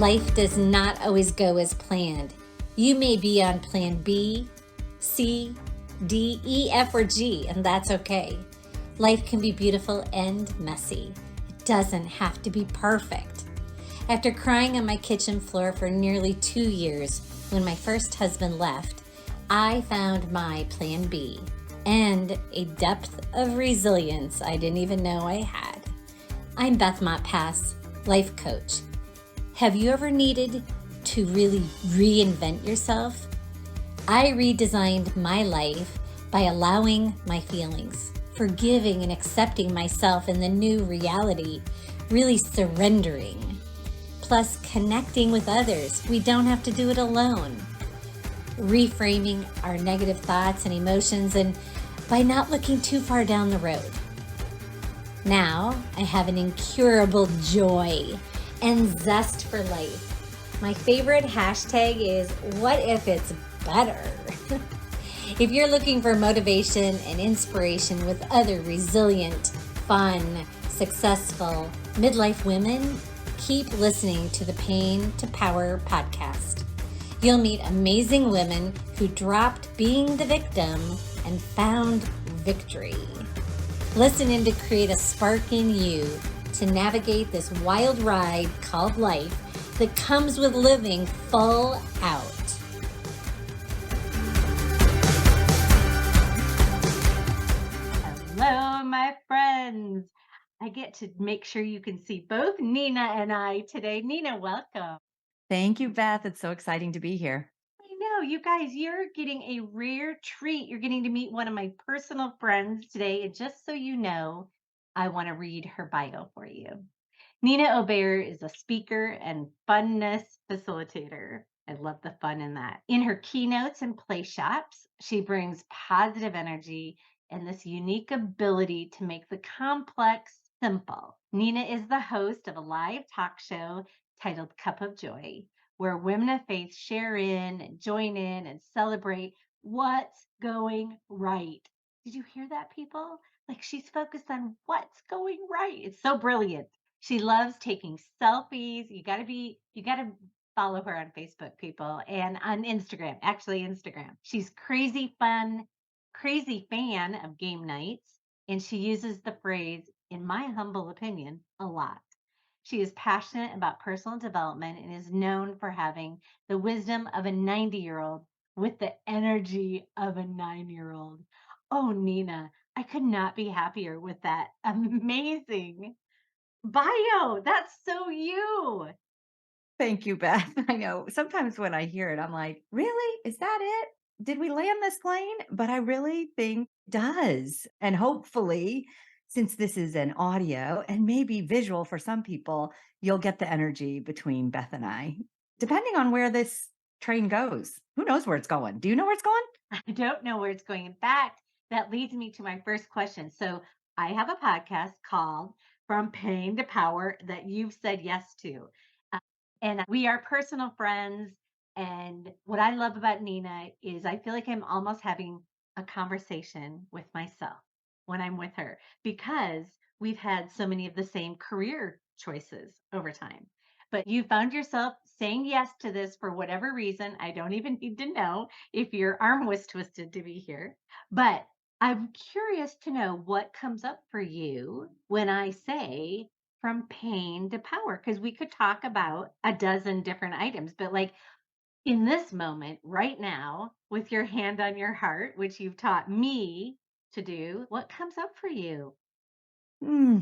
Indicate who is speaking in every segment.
Speaker 1: Life does not always go as planned. You may be on plan B, C, D, E, F, or G, and that's okay. Life can be beautiful and messy. It doesn't have to be perfect. After crying on my kitchen floor for nearly 2 years when my first husband left, I found my plan B and a depth of resilience I didn't even know I had. I'm Beth Montpas, life coach. Have you ever needed to really reinvent yourself? I redesigned my life by allowing my feelings, forgiving and accepting myself in the new reality, really surrendering, plus connecting with others. We don't have to do it alone. Reframing our negative thoughts and emotions, and by not looking too far down the road. Now I have an incurable joy and zest for life. My favorite hashtag is, what if it's better? If you're looking for motivation and inspiration with other resilient, fun, successful midlife women, keep listening to the Pain to Power podcast. You'll meet amazing women who dropped being the victim and found victory. Listen in to create a spark in you to navigate this wild ride called life that comes with living full out. Hello, my friends. I get to make sure you can see both Nina and I today. Nina, welcome.
Speaker 2: Thank you, Beth. It's so exciting to be here.
Speaker 1: I know, you guys, you're getting a rare treat. You're getting to meet one of my personal friends today. And just so you know, I want to read her bio for you. Nina Obier is a speaker and FUNness facilitator. I love the fun in that. In her keynotes and play shops, she brings positive energy and this unique ability to make the complex simple. Nina is the host of a live talk show titled Cup of Joy, where women of faith share in and join in and celebrate what's going right. Did you hear that, people? Like, she's focused on what's going right. It's so brilliant. She loves taking selfies. You got to follow her on Facebook, people, and on Instagram, actually Instagram. She's crazy fun, crazy fan of game nights, and she uses the phrase, in my humble opinion, a lot. She is passionate about personal development and is known for having the wisdom of a 90-year-old with the energy of a 9-year-old. Oh, Nina, I could not be happier with that amazing bio. That's so you.
Speaker 2: Thank you, Beth. I know sometimes when I hear it, I'm like, really? Is that it? Did we land this plane? But I really think it does. And hopefully, since this is an audio and maybe visual for some people, you'll get the energy between Beth and I, depending on where this train goes. Who knows where it's going? Do you know where it's going?
Speaker 1: I don't know where it's going. In fact, that leads me to my first question. So, I have a podcast called From Pain to Power that you've said yes to. Uh, and we are personal friends. And what I love about Nina is I feel like I'm almost having a conversation with myself when I'm with her because we've had so many of the same career choices over time. But you found yourself saying yes to this for whatever reason. I don't even need to know if your arm was twisted to be here. But I'm curious to know what comes up for you when I say from pain to power, because we could talk about a dozen different items, but like in this moment right now, with your hand on your heart, which you've taught me to do, what comes up for you?
Speaker 2: Hmm.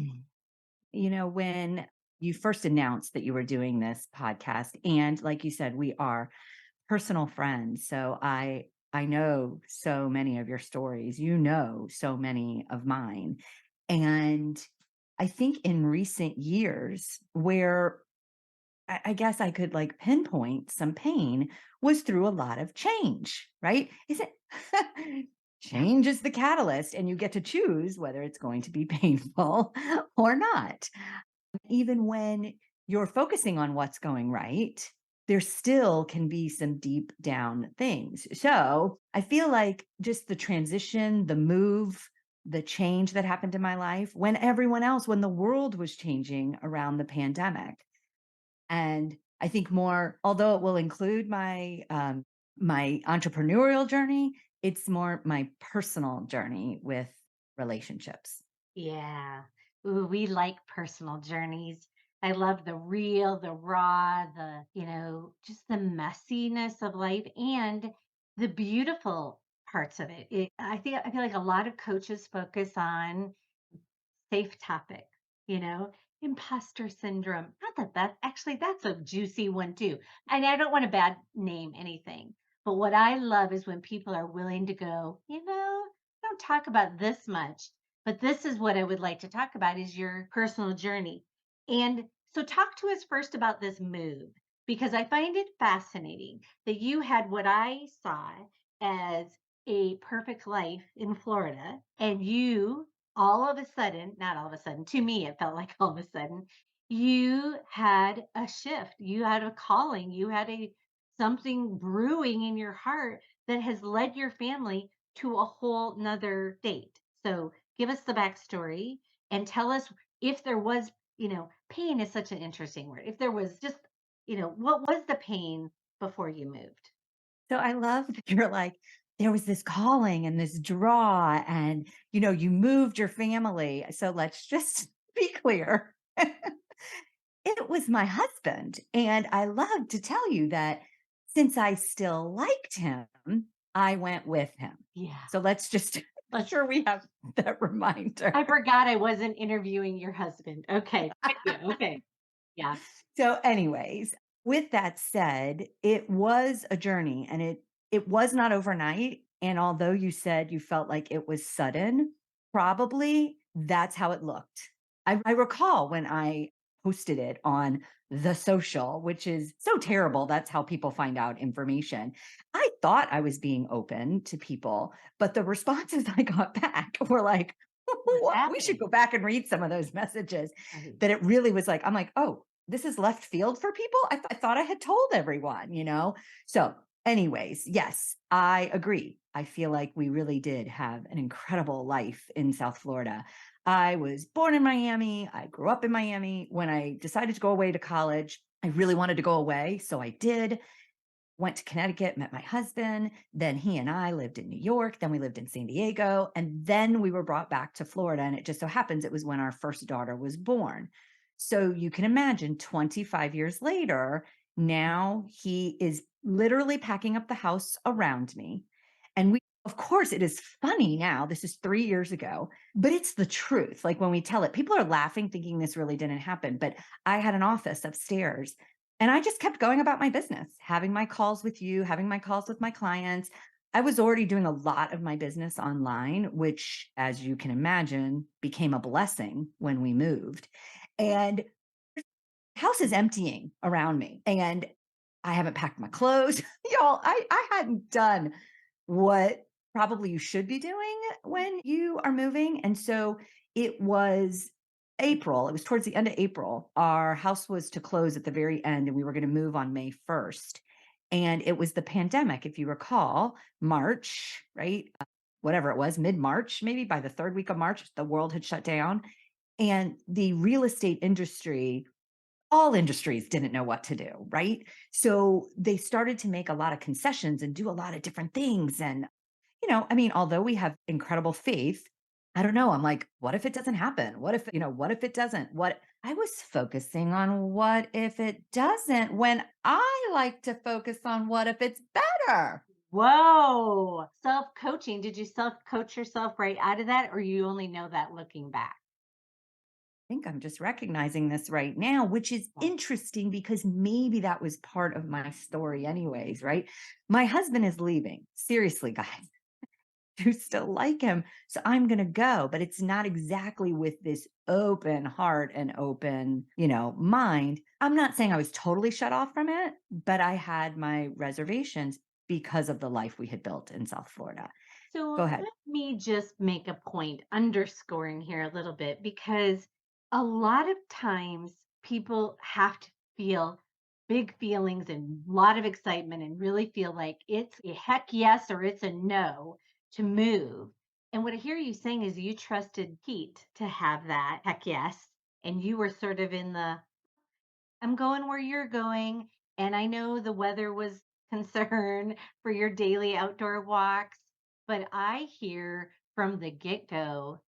Speaker 2: When you first announced that you were doing this podcast, and like you said, we are personal friends. So I know so many of your stories. You know so many of mine. And I think in recent years where I guess I could like pinpoint some pain was through a lot of change, right? Is it
Speaker 1: Yeah.
Speaker 2: change is the catalyst and you get to choose whether it's going to be painful or not. Even when you're focusing on what's going right, there still can be some deep down things. So I feel like just the transition, the move, the change that happened in my life when everyone else, when the world was changing around the pandemic. And I think more, although it will include my entrepreneurial journey, it's more my personal journey with relationships.
Speaker 1: Yeah. Ooh, we like personal journeys. I love the real, the raw, just the messiness of life and the beautiful parts of it. I feel like a lot of coaches focus on safe topic, you know, imposter syndrome. Not that that's a juicy one too. And I don't want to bad name anything, but what I love is when people are willing to go, don't talk about this much, but this is what I would like to talk about is your personal journey. And so talk to us first about this move because I find it fascinating that you had what I saw as a perfect life in Florida and you all of a sudden, not all of a sudden, to me, it felt like all of a sudden, you had a shift. You had a calling. You had something brewing in your heart that has led your family to a whole nother date. So give us the backstory and tell us if there was, pain is such an interesting word. If there was just, what was the pain before you moved?
Speaker 2: So I love that you're like, there was this calling and this draw, and you moved your family. So let's just be clear. It was my husband. And I love to tell you that since I still liked him, I went with him.
Speaker 1: Yeah.
Speaker 2: So let's just make
Speaker 1: Let's
Speaker 2: sure we have that reminder.
Speaker 1: I forgot I wasn't interviewing your husband. Okay. Yeah, okay. Yeah.
Speaker 2: So, anyways, with that said, it was a journey and it was not overnight. And although you said you felt like it was sudden, probably that's how it looked. I recall when I posted it on the social, which is so terrible. That's how people find out information. I thought I was being open to people, but the responses I got back were like,
Speaker 1: What's
Speaker 2: what? We should
Speaker 1: happening?
Speaker 2: go back and read some of those messages.
Speaker 1: Right.
Speaker 2: That it really was like, I'm like, oh, this is left field for people. I thought I had told everyone, So, anyways, yes, I agree. I feel like we really did have an incredible life in South Florida. I was born in Miami. I grew up in Miami. When I decided to go away to college, I really wanted to go away. So I did. Went to Connecticut, met my husband. Then he and I lived in New York. Then we lived in San Diego. And then we were brought back to Florida. And it just so happens it was when our first daughter was born. So you can imagine 25 years later, now he is literally packing up the house around me. And of course, it is funny now. This is 3 years ago, but it's the truth. Like when we tell it, people are laughing, thinking this really didn't happen. But I had an office upstairs and I just kept going about my business, having my calls with you, having my calls with my clients. I was already doing a lot of my business online, which, as you can imagine, became a blessing when we moved. And the house is emptying around me. And I haven't packed my clothes. Y'all, I hadn't done what probably you should be doing when you are moving. And so it was April. It was towards the end of April. Our house was to close at the very end, and we were going to move on May 1st. And it was the pandemic, if you recall, March, right? Whatever it was, mid March, maybe by the third week of March, the world had shut down. And the real estate industry, all industries didn't know what to do, right? So they started to make a lot of concessions and do a lot of different things. And, I mean, although we have incredible faith, I don't know. I'm like, what if it doesn't happen? What if it doesn't? What I was focusing on what if it doesn't when I like to focus on what if it's better.
Speaker 1: Whoa. Self-coaching. Did you self-coach yourself right out of that, or you only know that looking back?
Speaker 2: Think I'm just recognizing this right now, which is
Speaker 1: Yeah.
Speaker 2: interesting because maybe that was part of my story, anyways, right? My husband is leaving. Seriously, guys, do still like him. So I'm going to go, but it's not exactly with this open heart and open, mind. I'm not saying I was totally shut off from it, but I had my reservations because of the life we had built in South Florida. Go
Speaker 1: So
Speaker 2: ahead.
Speaker 1: let me just make a point, underscoring here a little bit, because a lot of times people have to feel big feelings and a lot of excitement and really feel like it's a heck yes or it's a no to move. And what I hear you saying is you trusted Pete to have that heck yes. And you were sort of in the
Speaker 3: I'm going where you're going. And I know the weather was concern for your daily outdoor walks, but I hear from the get go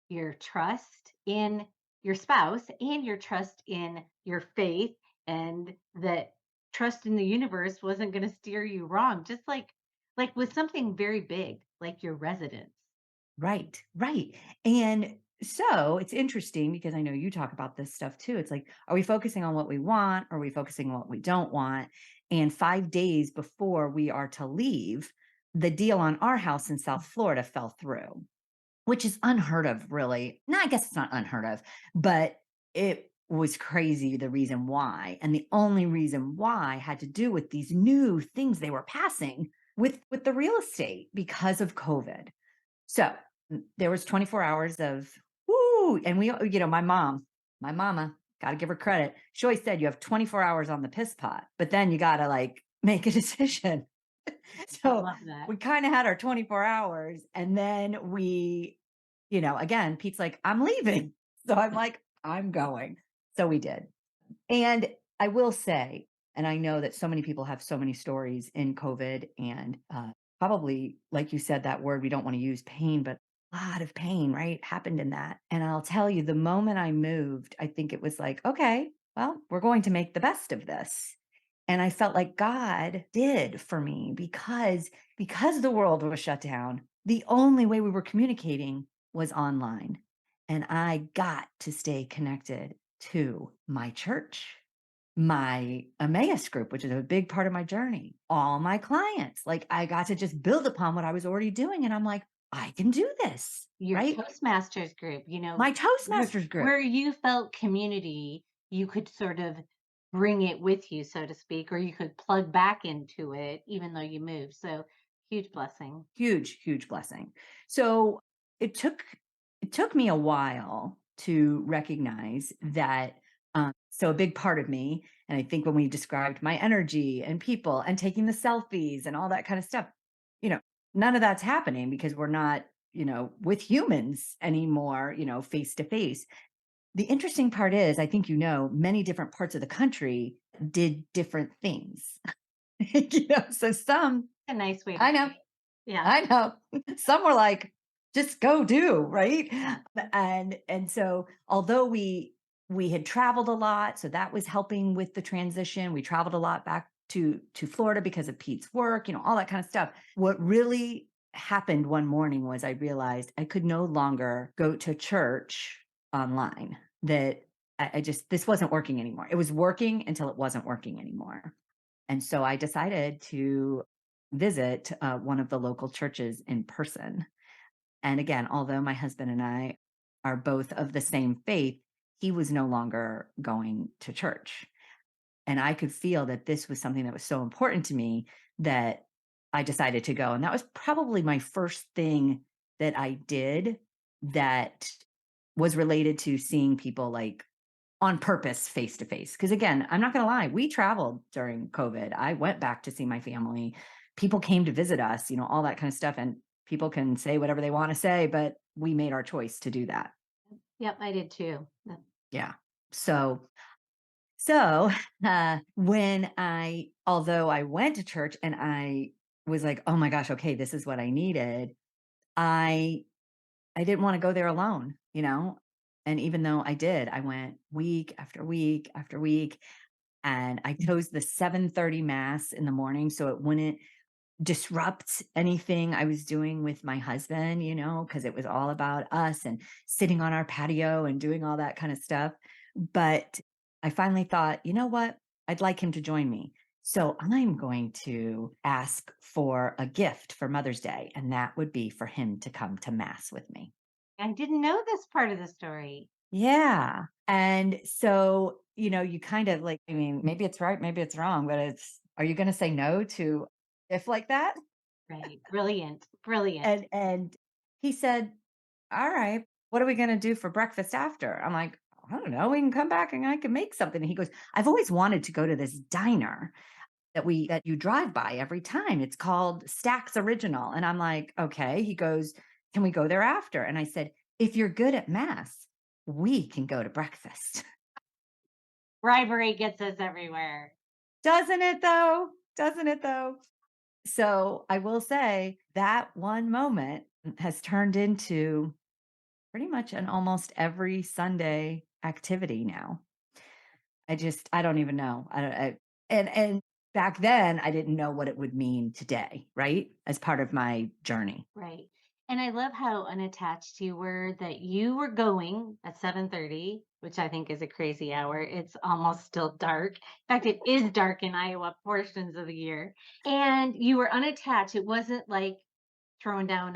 Speaker 3: your trust in your spouse and your trust in your faith, and that trust in the universe wasn't going to steer you wrong, just like with something very big like your residence.
Speaker 2: Right, right. And so it's interesting because I know you talk about this stuff too. It's like, are we focusing on what we want? Or are we focusing on what we don't want? And 5 days before we are to leave, the deal on our house in South Florida fell through, which is unheard of, really. No, I guess it's not unheard of, but it was crazy the reason why. And the only reason why had to do with these new things they were passing with the real estate because of COVID. So there was 24 hours of woo. And we, my mama, got to give her credit. She always said you have 24 hours on the piss pot, but then you got to like make a decision.
Speaker 3: I
Speaker 2: So
Speaker 3: love that.
Speaker 2: we kind of had our 24 hours. And then again, Pete's like, I'm leaving. So I'm like, I'm going. So we did. And I will say, and I know that so many people have so many stories in COVID and probably, like you said, that word we don't want to use, pain, but a lot of pain, right? Happened in that. And I'll tell you, the moment I moved, I think it was like, okay, well, we're going to make the best of this. And I felt like God did for me because the world was shut down. The only way we were communicating was online. And I got to stay connected to my church, my Emmaus group, which is a big part of my journey, all my clients. Like I got to just build upon what I was already doing. And I'm like, I can do this,
Speaker 3: Your
Speaker 2: right?
Speaker 3: Toastmasters group,
Speaker 2: My
Speaker 3: where
Speaker 2: Toastmasters group.
Speaker 3: where you felt community, you could sort of bring it with you, so to speak, or you could plug back into it even though you moved. So huge blessing.
Speaker 2: Huge, huge blessing. So it took it took me a while to recognize that. So a big part of me, and I think when we described my energy and people and taking the selfies and all that kind of stuff, you know, none of that's happening because we're not, with humans anymore, face to face. The interesting part is, I think many different parts of the country did different things. So some,
Speaker 3: A nice way to
Speaker 2: I
Speaker 3: put
Speaker 2: know,
Speaker 3: it. Yeah.
Speaker 2: I know. Some were like, just go do, right?
Speaker 3: Yeah.
Speaker 2: And so although we had traveled a lot, so that was helping with the transition. We traveled a lot back to Florida because of Pete's work, all that kind of stuff. What really happened one morning was I realized I could no longer go to church online. That I just this wasn't working anymore. It was working until it wasn't working anymore. And so I decided to visit one of the local churches in person. And again, although my husband and I are both of the same faith, he was no longer going to church. And I could feel that this was something that was so important to me that I decided to go. And that was probably my first thing that I did that was related to seeing people like on purpose face to face. Because again, I'm not going to lie, we traveled during COVID. I went back to see my family. People came to visit us, all that kind of stuff. And people can say whatever they want to say, but we made our choice to do that.
Speaker 3: Yep, I did too.
Speaker 2: Yeah. So although I went to church and I was like, oh my gosh, okay, this is what I needed. I I didn't want to go there alone. And even though I did, I went week after week after week. And I chose the 7:30 mass in the morning so it wouldn't disrupt anything I was doing with my husband, because it was all about us and sitting on our patio and doing all that kind of stuff. But I finally thought, you know what? I'd like him to join me. So I'm going to ask for a gift for Mother's Day, and that would be for him to come to mass with me.
Speaker 3: I didn't know this part of the story.
Speaker 2: Yeah. And so, you kind of like, I mean, maybe it's right, maybe it's wrong, but are you going to say no to if like that?
Speaker 3: Right. Brilliant. Brilliant.
Speaker 2: And he said, all right, what are we going to do for breakfast after? I'm like, I don't know. We can come back and I can make something. And he goes, I've always wanted to go to this diner that you drive by every time. It's called Stack's Original. And I'm like, okay. He goes, can we go there after? And I said, if you're good at mass, we can go to breakfast.
Speaker 3: Bribery gets us everywhere.
Speaker 2: Doesn't it though? Doesn't it though? So I will say that one moment has turned into pretty much an almost every Sunday activity now. I don't even know. And back then I didn't know what it would mean today, right? As part of my journey.
Speaker 3: Right. And I love how unattached you were, that you were going at 7:30, which I think is a crazy hour. It's almost still dark. In fact, it is dark in Iowa portions of the year. And you were unattached. It wasn't like throwing down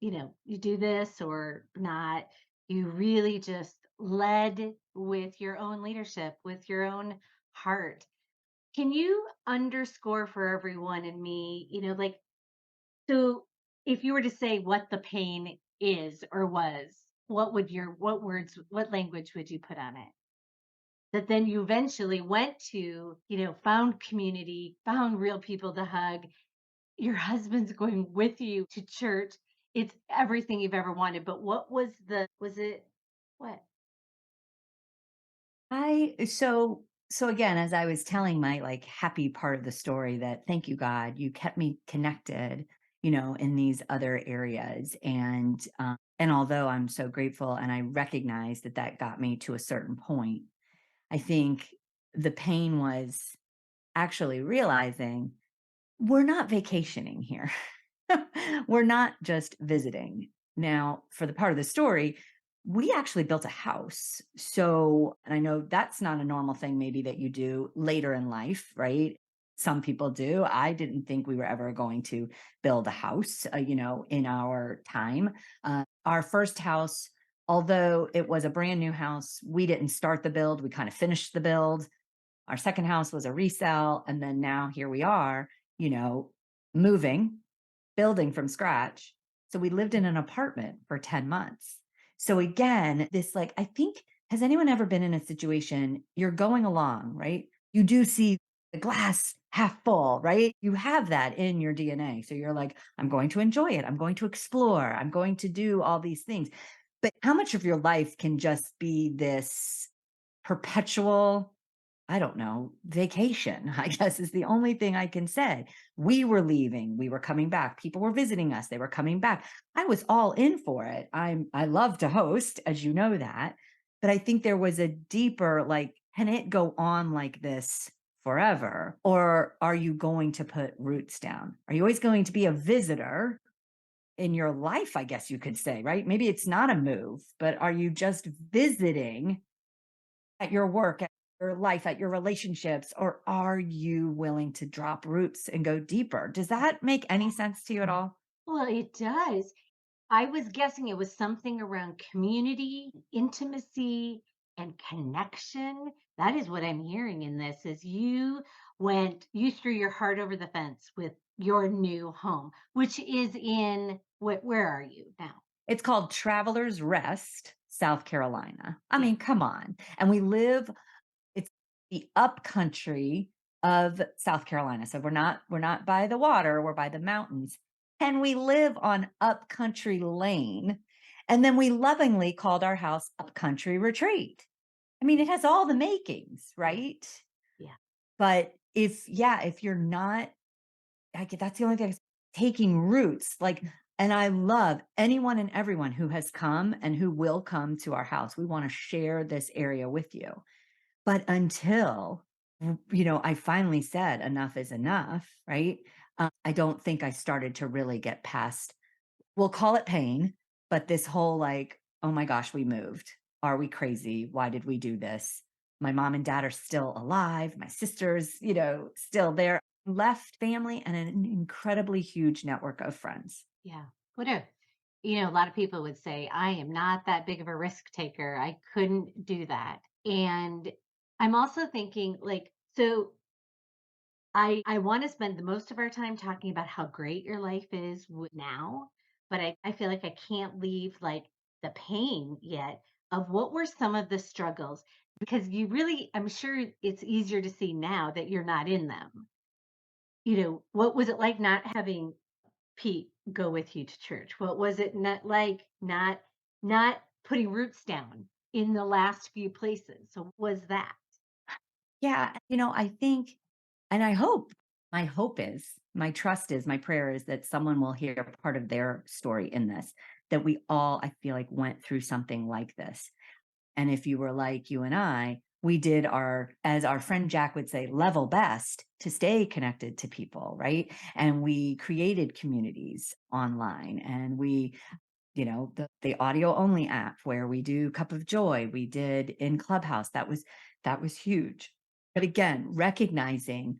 Speaker 3: you do this or not. You really just led with your own leadership, with your own heart. Can you underscore for everyone and me, like, so if you were to say what the pain is or was, what words, what language would you put on it? That then you eventually went to, found community, found real people to hug. Your husband's going with you to church. It's everything you've ever wanted. But what was it what?
Speaker 2: So again, as I was telling my like happy part of the story, that thank you, God, you kept me connected, in these other areas. And although I'm so grateful and I recognize that that got me to a certain point, I think the pain was actually realizing we're not vacationing here. We're not just visiting. Now, for the part of the story, we actually built a house. So, and I know that's not a normal thing, maybe that you do later in life, right? Some people do. I didn't think we were ever going to build a house, in our time. Our first house, although it was a brand new house, we didn't start the build. We kind of finished the build. Our second house was a resale. And then now here we are, you know, moving, building from scratch. So we lived in an apartment for 10 months. So again, this like, I think, has anyone ever been in a situation you're going along, right? You do see the glass half full, right? You have that in your DNA. So you're like, I'm going to enjoy it. I'm going to explore. I'm going to do all these things. But how much of your life can just be this perpetual, I don't know, vacation, I guess is the only thing I can say. We were leaving, we were coming back. People were visiting us, they were coming back. I was all in for it. I love to host, as you know that. But I think there was a deeper like, can it go on like this forever? Or are you going to put roots down? Are you always going to be a visitor in your life, I guess you could say, right? Maybe it's not a move, but are you just visiting at your work, at your life, at your relationships, or are you willing to drop roots and go deeper? Does that make any sense to you at all?
Speaker 3: Well, it does. I was guessing it was something around community, intimacy, and connection. That is what I'm hearing in this is you threw your heart over the fence with your new home, which is in where are you now?
Speaker 2: It's called Travelers Rest, South Carolina. I
Speaker 3: Yeah.
Speaker 2: mean, come on. And we live, it's the upcountry of South Carolina. So we're not by the water, we're by the mountains. And we live on Upcountry Lane. And then we lovingly called our house Upcountry Retreat. I mean, it has all the makings, right?
Speaker 3: Yeah.
Speaker 2: But if you're not, that's the only thing, is taking roots. Like, and I love anyone and everyone who has come and who will come to our house. We want to share this area with you. But until, I finally said enough is enough, right? I don't think I started to really get past, we'll call it pain, but this whole like, oh my gosh, we moved. Are we crazy? Why did we do this? My mom and dad are still alive. My sister's, still there. Left family and an incredibly huge network of friends.
Speaker 3: Yeah. What a a lot of people would say, I am not that big of a risk taker. I couldn't do that. And I'm also thinking, like, so I want to spend the most of our time talking about how great your life is now, but I feel like I can't leave like the pain yet of what were some of the struggles, because I'm sure it's easier to see now that you're not in them. What was it like not having Pete go with you to church? What was it not like not putting roots down in the last few places? So what was that?
Speaker 2: Yeah. I think, and I hope, my trust is, my prayer is that someone will hear part of their story in this, that we all, I feel like, went through something like this. And if you were like you and I, we did our, as our friend Jack would say, level best to stay connected to people, right? And we created communities online, and we, the audio only app where we do Cup of Joy, we did in Clubhouse. That was huge. But again, recognizing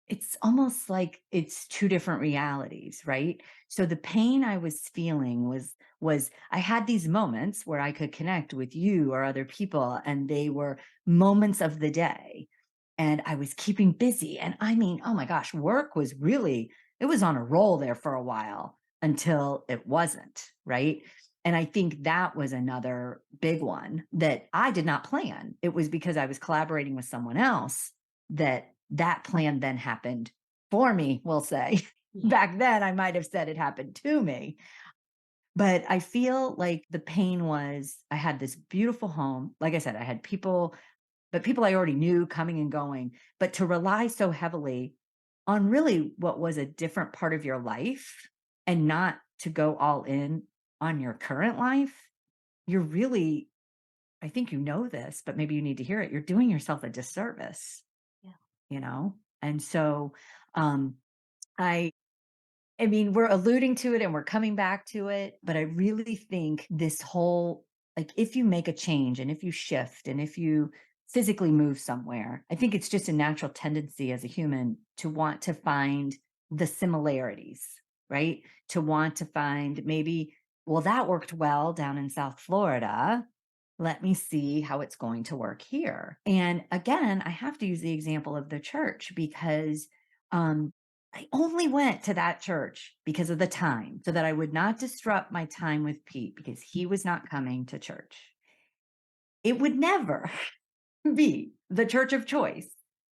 Speaker 2: it's almost like it's two different realities, right? So the pain I was feeling was I had these moments where I could connect with you or other people, and they were moments of the day. And I was keeping busy. And I mean, oh my gosh, work was really, it was on a roll there for a while until it wasn't, right? And I think that was another big one that I did not plan. It was because I was collaborating with someone else that plan then happened for me, we'll say.
Speaker 3: Yeah.
Speaker 2: Back then, I might have said it happened to me. But I feel like the pain was I had this beautiful home. Like I said, I had people, but people I already knew coming and going. But to rely so heavily on really what was a different part of your life and not to go all in on your current life, you're really, I think you know this, but maybe you need to hear it. You're doing yourself a disservice,
Speaker 3: Yeah.
Speaker 2: And so um I I mean, we're alluding to it and we're coming back to it, but I really think this whole, like, if you make a change and if you shift and if you physically move somewhere, I think it's just a natural tendency as a human to want to find the similarities, right? To want to find maybe, well, that worked well down in South Florida. Let me see how it's going to work here. And again, I have to use the example of the church because um, I only went to that church because of the time, so that I would not disrupt my time with Pete because he was not coming to church. It would never be the church of choice.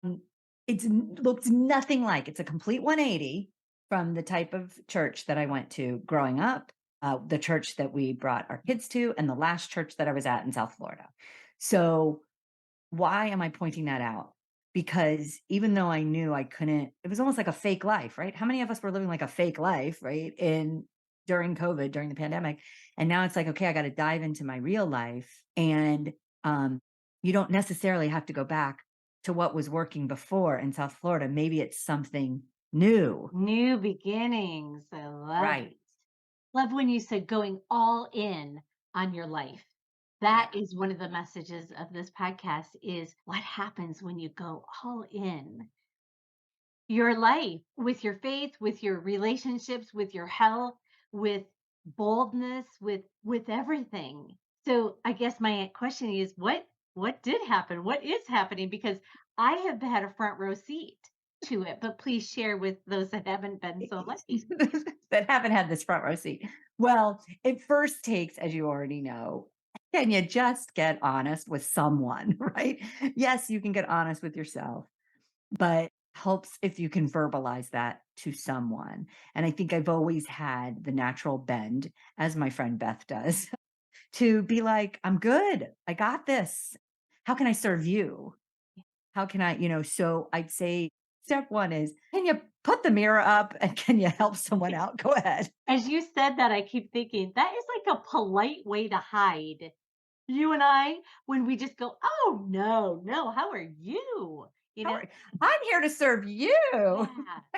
Speaker 2: Mm, looks nothing like, it's a complete 180 from the type of church that I went to growing up, the church that we brought our kids to, and the last church that I was at in South Florida. So why am I pointing that out? Because even though I knew I couldn't, it was almost like a fake life, right? How many of us were living like a fake life, right? During COVID, during the pandemic. And now it's like, okay, I got to dive into my real life. And um, you don't necessarily have to go back to what was working before in South Florida. Maybe it's something new.
Speaker 3: New beginnings. I love
Speaker 2: Right.
Speaker 3: it. Love when you said going all in on your life. That
Speaker 2: Yeah.
Speaker 3: is one of the messages of this podcast is what happens when you go all in your life with your faith, with your relationships, with your health, with boldness, with everything. So I guess my question is what did happen? What is happening? Because I have had a front row seat to it, but please share with those that haven't been so lucky.
Speaker 2: That haven't had this front row seat. Well, it first takes, as you already know, can you just get honest with someone, right? Yes, you can get honest with yourself, but helps if you can verbalize that to someone. And I think I've always had the natural bend, as my friend Beth does, to be like, I'm good. I got this. How can I serve you? How can I, so I'd say step one is, can you put the mirror up and can you help someone out? Go ahead.
Speaker 3: As you said that, I keep thinking that is like a polite way to hide. You and I, when we just go, "Oh, no, no, how are you?" You
Speaker 2: How
Speaker 3: know?
Speaker 2: are- I'm here to serve you.
Speaker 3: Yeah.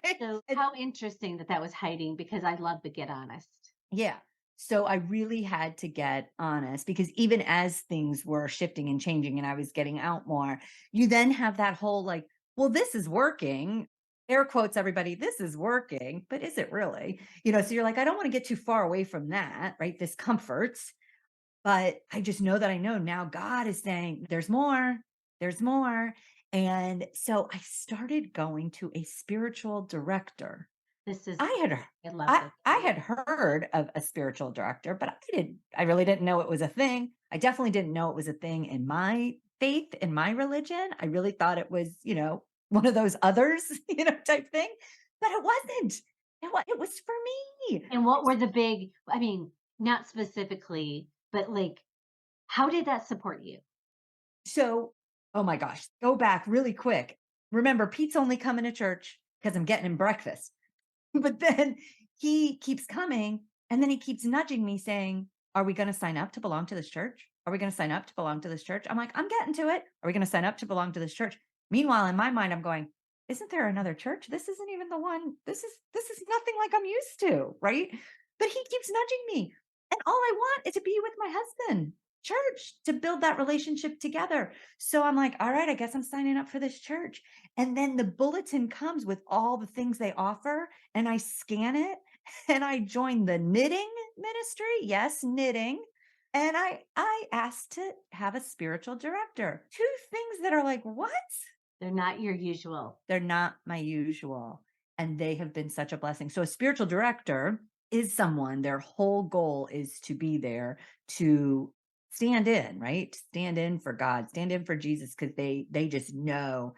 Speaker 2: Right?
Speaker 3: So
Speaker 2: And
Speaker 3: how interesting that that was hiding because I love to get honest.
Speaker 2: yeah. So I really had to get honest because even as things were shifting and changing and I was getting out more, you then have that whole like, well, this is working. Air quotes, everybody, this is working, but is it really? So you're like, I don't want to get too far away from that, right? This comforts. But I just know that I know now God is saying, there's more, there's more. And so I started going to a spiritual director.
Speaker 3: This is
Speaker 2: I had
Speaker 3: I love
Speaker 2: I
Speaker 3: this.
Speaker 2: I had heard of a spiritual director, but I really didn't know it was a thing. I definitely didn't know it was a thing in my faith, in my religion. I really thought it was, one of those others, type thing. But it wasn't. It was for me.
Speaker 3: And what were the big I mean, not specifically, but like how did that support you?
Speaker 2: So Oh my gosh, go back really quick. Remember, Pete's only coming to church because I'm getting him breakfast. But then he keeps coming and then he keeps nudging me saying, are we going to sign up to belong to this church? Are we going to sign up to belong to this church? I'm like, I'm getting to it. Are we going to sign up to belong to this church? Meanwhile, in my mind, I'm going, isn't there another church? This isn't even the one. This is nothing like I'm used to, right? But he keeps nudging me. And all I want is to be with my husband, church, to build that relationship together. So I'm like, all right, I guess I'm signing up for this church. And then the bulletin comes with all the things they offer, and I scan it and I join the knitting ministry. Yes, knitting. And I asked to have a spiritual director. Two things that are like, what?
Speaker 3: They're not your usual.
Speaker 2: They're not my usual. And they have been such a blessing. So a spiritual director is someone, their whole goal is to be there to stand in, right? Stand in for God, stand in for Jesus, because they just know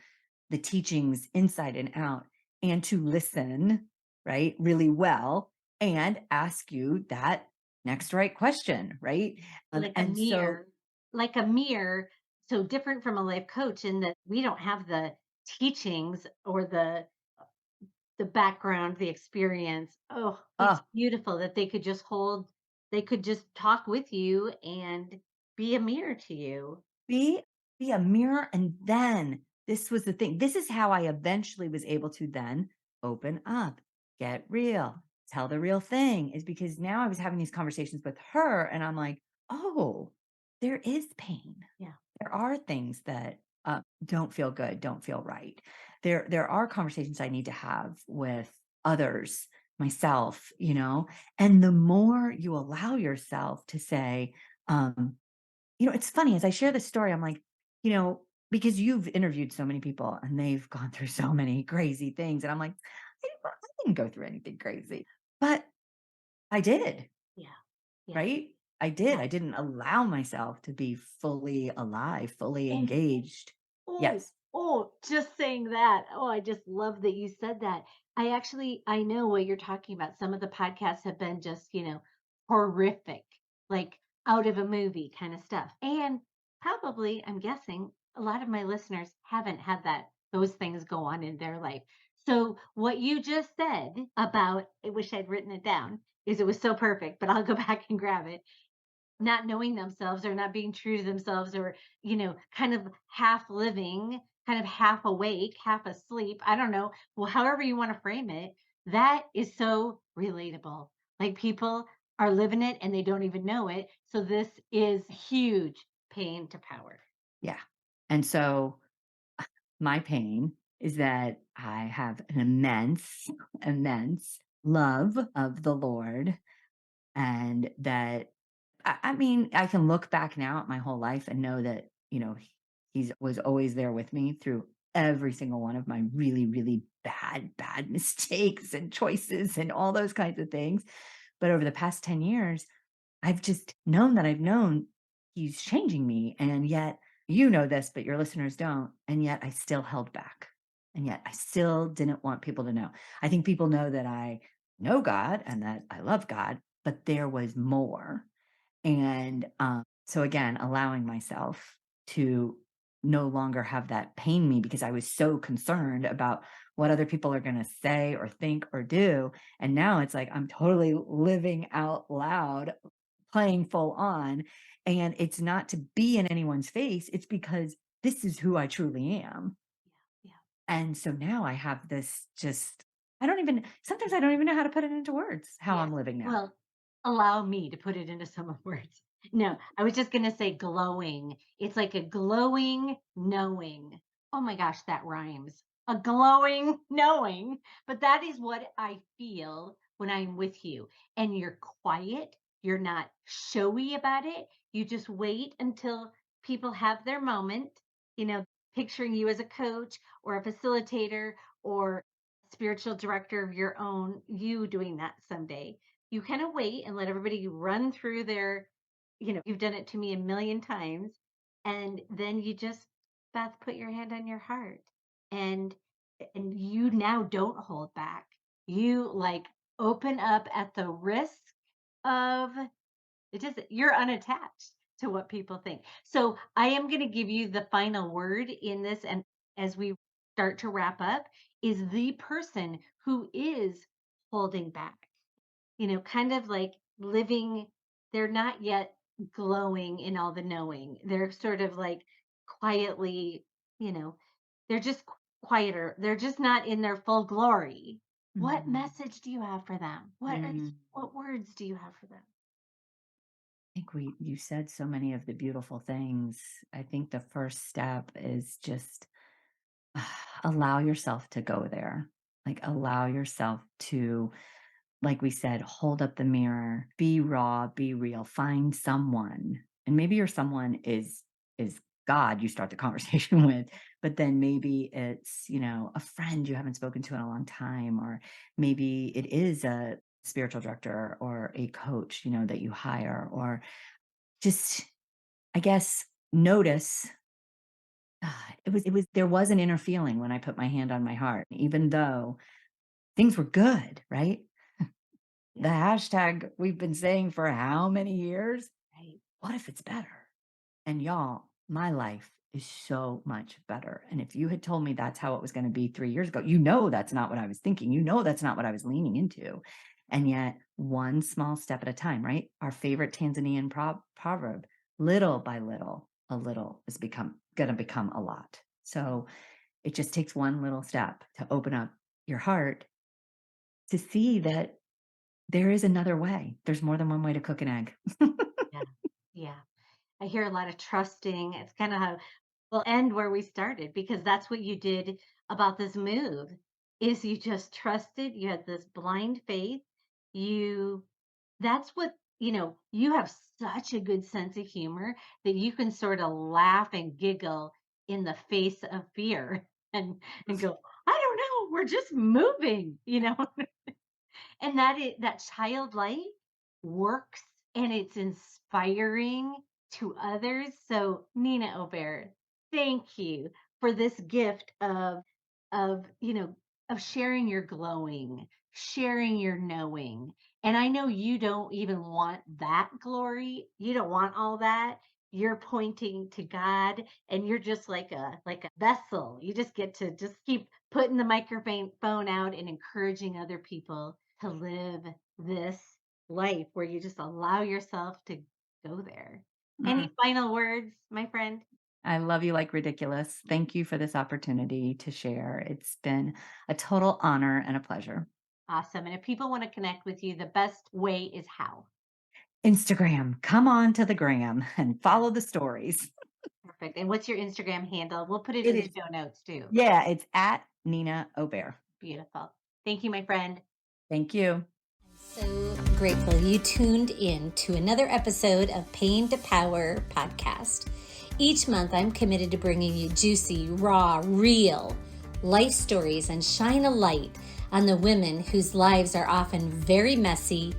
Speaker 2: the teachings inside and out, and to listen, right, really well, and ask you that next right question, right?
Speaker 3: Like a
Speaker 2: And so,
Speaker 3: mirror, like a mirror. So different from a life coach in that we don't have the teachings or the background, the experience. Oh, it's
Speaker 2: oh,
Speaker 3: beautiful that they could just talk with you and be a mirror to you.
Speaker 2: be be a mirror. And then this was the thing. This is how I eventually was able to then open up, get real, tell the real thing, is because now I was having these conversations with her and I'm like, oh, there is pain.
Speaker 3: Yeah.
Speaker 2: There are things that don't feel good, don't feel right. There are conversations I need to have with others, myself, and the more you allow yourself to say, um, it's funny as I share this story, I'm like, because you've interviewed so many people and they've gone through so many crazy things. And I'm like, I didn't go through anything crazy, but I did,
Speaker 3: Yeah. Yeah.
Speaker 2: right? I did.
Speaker 3: Yeah.
Speaker 2: I didn't allow myself to be fully alive, fully
Speaker 3: And
Speaker 2: engaged.
Speaker 3: oh,
Speaker 2: Yes.
Speaker 3: oh, just saying that. Oh, I just love that you said that. I know what you're talking about. Some of the podcasts have been just, horrific, like out of a movie kind of stuff. And probably, I'm guessing, a lot of my listeners haven't had those things go on in their life. So what you just said about, I wish I'd written it down, is it was so perfect, but I'll go back and grab it, not knowing themselves or not being true to themselves or, kind of half living, kind of half awake, half asleep. I don't know. Well, however you want to frame it, that is so relatable. Like people are living it and they don't even know it. So this is huge pain to power.
Speaker 2: Yeah. And so my pain is that I have an immense, immense love of the Lord. And that, I mean, I can look back now at my whole life and know that, he's was always there with me through every single one of my really, really bad mistakes and choices and all those kinds of things. But over the past 10 years, I've just known that I've known he's changing me. And yet, you know this, but your listeners don't. And yet I still held back. And yet I still didn't want people to know. I think people know that I know God and that I love God, but there was more. And so again, allowing myself to no longer have that pain me because I was so concerned about what other people are going to say or think or do. And now it's like I'm totally living out loud, playing full on. And it's not to be in anyone's face, it's because this is who I truly am.
Speaker 3: Yeah.
Speaker 2: And so now I have this sometimes I don't even know how to put it into words, how
Speaker 3: Yeah.
Speaker 2: I'm living now.
Speaker 3: Well, allow me to put it into some words. No, I was just going to say glowing. It's like a glowing knowing. Oh my gosh, that rhymes. A glowing knowing. But that is what I feel when I'm with you. And you're quiet. You're not showy about it. You just wait until people have their moment, you know, picturing you as a coach or a facilitator or spiritual director of your own, you doing that someday. You kind of wait and let everybody run through you've done it to me a million times. And then you just, Beth, put your hand on your heart and you now don't hold back. You like open up at the risk of you're unattached. to what people think. So I am going to give you the final word in this. And as we start to wrap up, is the person who is holding back, kind of like living, they're not yet glowing in all the knowing. They're sort of like quietly, you know, they're just quieter. They're just not in their full glory. What
Speaker 2: Mm,
Speaker 3: message do you have for them?
Speaker 2: mm.
Speaker 3: What words do you have for them?
Speaker 2: I think you said so many of the beautiful things. I think the first step is just allow yourself to go there. Like allow yourself to, like we said, hold up the mirror, be raw, be real, find someone. And maybe your someone is God you start the conversation with, but then maybe it's, a friend you haven't spoken to in a long time, or maybe it is a spiritual director or a coach, that you hire, or just, I guess, notice. There was an inner feeling when I put my hand on my heart, even though things were good, right? The hashtag we've been saying for how many years?
Speaker 3: Right.
Speaker 2: What if it's better? And y'all, my life is so much better. And if you had told me that's how it was going to be 3 years ago, that's not what I was thinking. That's not what I was leaning into. And yet, one small step at a time, right? Our favorite Tanzanian proverb, little by little, a little is going to become a lot. So it just takes one little step to open up your heart to see that there is another way. There's more than one way to cook an egg.
Speaker 3: Yeah. Yeah. I hear a lot of trusting. It's kind of how we'll end where we started, because that's what you did about this move, is you just trusted. You had this blind faith. You That's what, you have such a good sense of humor that you can sort of laugh and giggle in the face of fear and go, I don't know, we're just moving. And that childlike works, and it's inspiring to others. So Nina Obier, thank you for this gift of you know of sharing your glowing, sharing your knowing. And I know you don't even want that glory. You don't want all that. You're pointing to God, and you're just like a vessel. You just get to just keep putting the microphone out and encouraging other people to live this life where you just allow yourself to go there. Any final words, my friend?
Speaker 2: I love you like ridiculous. Thank you for this opportunity to share. It's been a total honor and a pleasure.
Speaker 3: Awesome. And if people want to connect with you, the best way is how?
Speaker 2: Instagram, come on to the gram and follow the stories.
Speaker 3: Perfect. And what's your Instagram handle? We'll put it
Speaker 2: It
Speaker 3: in the
Speaker 2: is,
Speaker 3: show notes too.
Speaker 2: yeah, it's at Nina Obier.
Speaker 3: Beautiful. Thank you, my friend.
Speaker 2: Thank you.
Speaker 1: So grateful you tuned in to another episode of Pain to Power podcast. Each month, I'm committed to bringing you juicy, raw, real life stories and shine a light on the women whose lives are often very messy,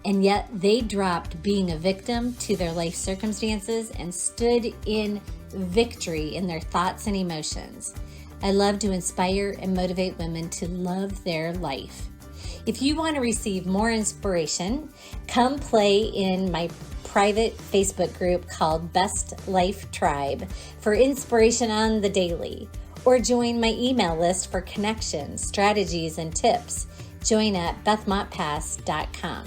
Speaker 1: and yet they dropped being a victim to their life circumstances and stood in victory in their thoughts and emotions. I love to inspire and motivate women to love their life. If you want to receive more inspiration, come play in my private Facebook group called Best Life Tribe for inspiration on the daily, or join my email list for connections, strategies, and tips. Join at bethmontpas.com.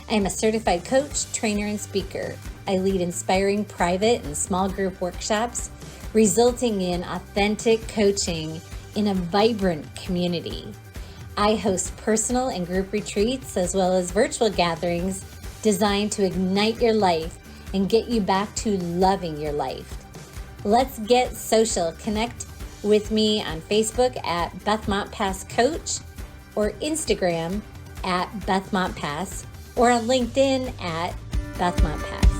Speaker 1: I am a certified coach, trainer, and speaker. I lead inspiring private and small group workshops, resulting in authentic coaching in a vibrant community. I host personal and group retreats as well as virtual gatherings designed to ignite your life and get you back to loving your life. Let's get social. Connect with me on Facebook at Beth Montpas Coach, or Instagram at Beth Montpas, or on LinkedIn at Beth Montpas.